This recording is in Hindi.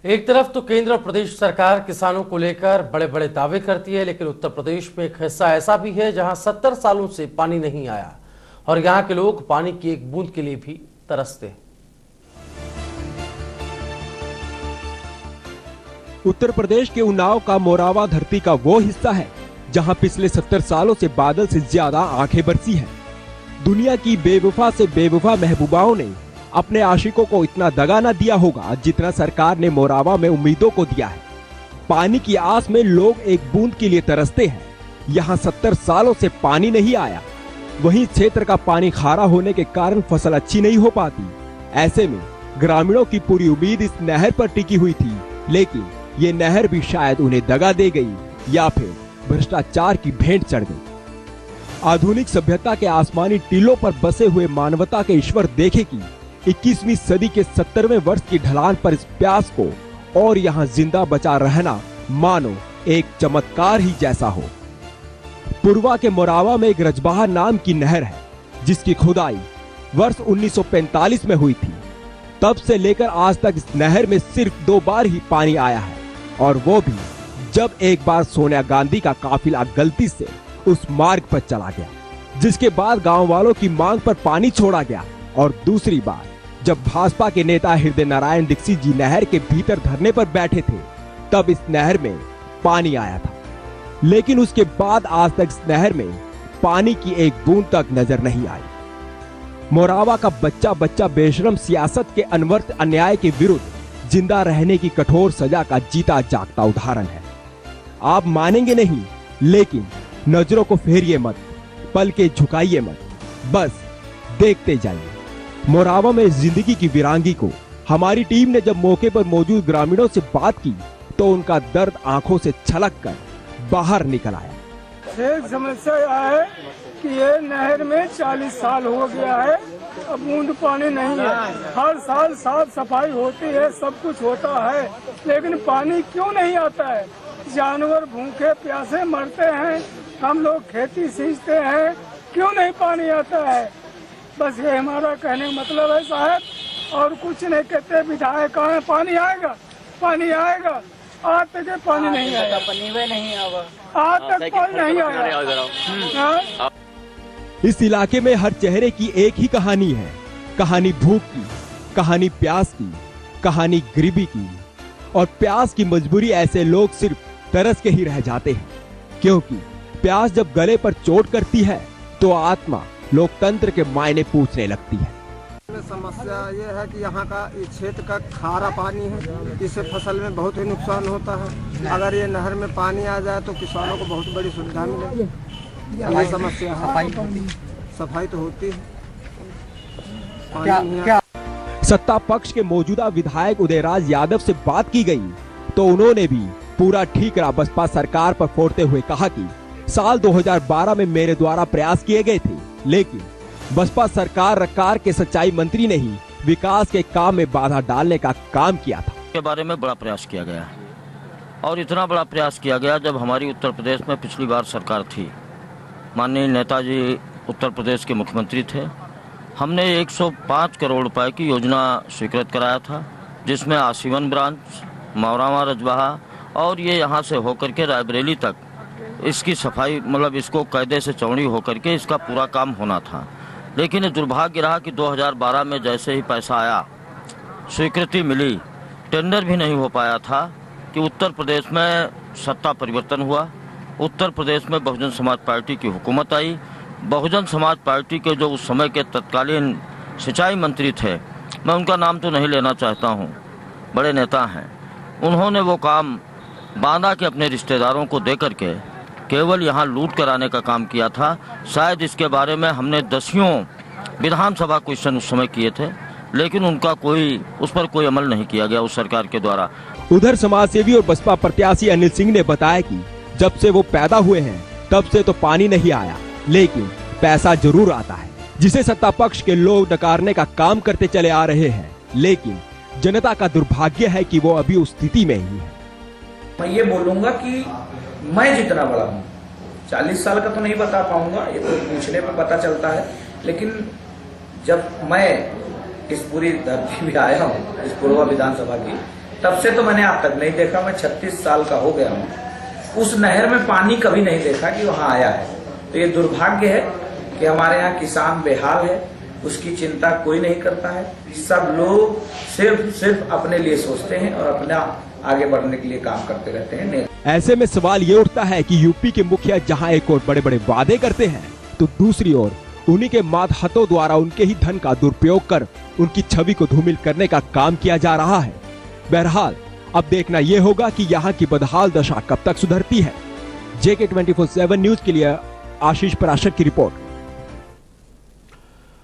एक तरफ तो केंद्र और प्रदेश सरकार किसानों को लेकर बड़े बड़े दावे करती है, लेकिन उत्तर प्रदेश में एक हिस्सा ऐसा भी है जहां 70 सालों से पानी नहीं आया और यहां के लोग पानी की एक बूंद के लिए भी तरसते हैं। उत्तर प्रदेश के उन्नाव का मोरावा धरती का वो हिस्सा है जहां पिछले 70 सालों से बादल से ज्यादा आंखें बरसी हैं। दुनिया की बेवफा से बेवफा महबूबाओं ने अपने आशिकों को इतना दगा न दिया होगा जितना सरकार ने मोरावा में उम्मीदों को दिया है। पानी की आस में लोग एक बूंद के लिए तरसते हैं। यहाँ 70 सालों से पानी नहीं आया। वहीं क्षेत्र का पानी खारा होने के कारण फसल अच्छी नहीं हो पाती। ऐसे में ग्रामीणों की पूरी उम्मीद इस नहर पर टिकी हुई थी, लेकिन ये नहर भी शायद उन्हें दगा दे गई या फिर भ्रष्टाचार की भेंट चढ़ गई। आधुनिक सभ्यता के आसमानी टीलों पर बसे हुए मानवता के ईश्वर देखे कि 21वीं सदी के 70वें वर्ष की ढलान पर इस प्यास को और यहाँ जिंदा बचा रहना मानो एक चमत्कार ही जैसा हो। पूर्वा के मोरावा में एक रजबाहा नाम की नहर है जिसकी खुदाई वर्ष 1945 में हुई थी। तब से लेकर आज तक इस नहर में सिर्फ 2 बार ही पानी आया है, और वो भी जब एक बार सोनिया गांधी का काफिला गलती से उस मार्ग पर चला गया, जिसके बाद गांव वालों की मांग पर पानी छोड़ा गया, और दूसरी बार जब भाजपा के नेता हृदय नारायण दीक्षित जी नहर के भीतर धरने पर बैठे थे तब इस नहर में पानी आया था। लेकिन उसके बाद आज तक इस नहर में पानी की एक बूंद तक नजर नहीं आई। मोरावा का बच्चा बच्चा बेशरम सियासत के अनवर्त अन्याय के विरुद्ध जिंदा रहने की कठोर सजा का जीता जागता उदाहरण है। आप मानेंगे नहीं, लेकिन नजरों को फेरिए मत, पल के झुकाइए मत, बस देखते जाइए। मोरावा में जिंदगी की वीरांगी को हमारी टीम ने जब मौके पर मौजूद ग्रामीणों से बात की तो उनका दर्द आंखों से छलक कर बाहर निकल आया। एक समस्या यह है कि ये नहर में 40 साल हो गया है, अब बूंद पानी नहीं है। हर साल साफ सफाई होती है, सब कुछ होता है, लेकिन पानी क्यों नहीं आता है? जानवर भूखे प्यासे मरते हैं, हम लोग खेती सींचते हैं, क्यों नहीं पानी आता है? बस ये हमारा कहने का मतलब है साहब, और कुछ नहीं कहते। विधायक कहाँ है? पानी आएगा, पानी आएगा, आज तक पानी नहीं आया, आज तक पानी नहीं आया। इस इलाके में हर चेहरे की एक ही कहानी है, कहानी भूख की, कहानी प्यास की, कहानी गरीबी की। और प्यास की मजबूरी ऐसे लोग सिर्फ तरस के ही रह जाते हैं, क्योंकि प्यास जब गले पर चोट करती है तो आत्मा लोकतंत्र के मायने पूछने लगती है। समस्या ये है कि यहाँ का इस क्षेत्र का खारा पानी है, इससे फसल में बहुत ही नुकसान होता है। अगर ये नहर में पानी आ जाए तो किसानों को बहुत बड़ी सुविधा मिलेगी। ये समस्या है। सफाई तो होती है, क्या सत्ता पक्ष के मौजूदा विधायक उदयराज यादव से बात की गई तो उन्होंने भी पूरा ठीकरा बसपा सरकार पर फोड़ते हुए कहा कि साल 2012 में मेरे द्वारा प्रयास किए गए थे, लेकिन बसपा सरकार के सच्चाई मंत्री ने ही विकास के काम में बाधा डालने का काम किया था। के बारे में बड़ा प्रयास किया गया, और इतना बड़ा प्रयास किया गया जब हमारी उत्तर प्रदेश में पिछली बार सरकार थी, माननीय नेताजी उत्तर प्रदेश के मुख्यमंत्री थे। हमने 105 करोड़ रुपए की योजना स्वीकृत कराया था, जिसमें आसीवन ब्रांच, मोरावा रजबाहा और ये यहाँ से होकर के रायबरेली तक इसकी सफाई, मतलब इसको कायदे से चौड़ी होकर के इसका पूरा काम होना था। लेकिन दुर्भाग्य रहा कि 2012 में जैसे ही पैसा आया, स्वीकृति मिली, टेंडर भी नहीं हो पाया था कि उत्तर प्रदेश में सत्ता परिवर्तन हुआ। उत्तर प्रदेश में बहुजन समाज पार्टी की हुकूमत आई। बहुजन समाज पार्टी के जो उस समय के तत्कालीन सिंचाई मंत्री थे, मैं उनका नाम तो नहीं लेना चाहता हूँ, बड़े नेता हैं, उन्होंने वो काम बांदा के अपने रिश्तेदारों को दे करके केवल यहाँ लूट कराने का काम किया था। शायद इसके बारे में हमने दसियों विधानसभा क्वेश्चन उस समय किए थे, लेकिन उस पर कोई अमल नहीं किया गया उस सरकार के द्वारा। उधर समाजसेवी और बसपा प्रत्याशी अनिल सिंह ने बताया कि जब से वो पैदा हुए हैं तब से तो पानी नहीं आया, लेकिन पैसा जरूर आता है, जिसे सत्ता पक्ष के लोग नकारने का काम करते चले आ रहे हैं। लेकिन जनता का दुर्भाग्य है कि वो अभी उस स्थिति में ही है। मैं ये बोलूंगा कि मैं जितना बड़ा हूँ, 40 साल का तो नहीं बता पाऊंगा, ये तो पूछने पे पता चलता है, लेकिन जब मैं इस पूरी धरती में आया हूँ, इस पूर्वा विधानसभा की, तब से तो मैंने आज तक नहीं देखा। मैं 36 साल का हो गया हूँ, उस नहर में पानी कभी नहीं देखा कि वहाँ आया है। तो ये दुर्भाग्य है कि हमारे यहाँ किसान बेहाल है, उसकी चिंता कोई नहीं करता है। सब लोग सिर्फ अपने लिए सोचते हैं और अपना आगे बढ़ने के लिए काम करते रहते हैं। ऐसे में सवाल ये उठता है कि यूपी के मुखिया जहां एक और बड़े बड़े वादे करते हैं, तो दूसरी ओर उन्हीं के मातहतों द्वारा उनके ही धन का दुरुपयोग कर उनकी छवि को धूमिल करने का काम किया जा रहा है। बहरहाल अब देखना यह होगा कि यहाँ की बदहाल दशा कब तक सुधरती है। JK 24/7 न्यूज के लिए आशीष पराशर की रिपोर्ट।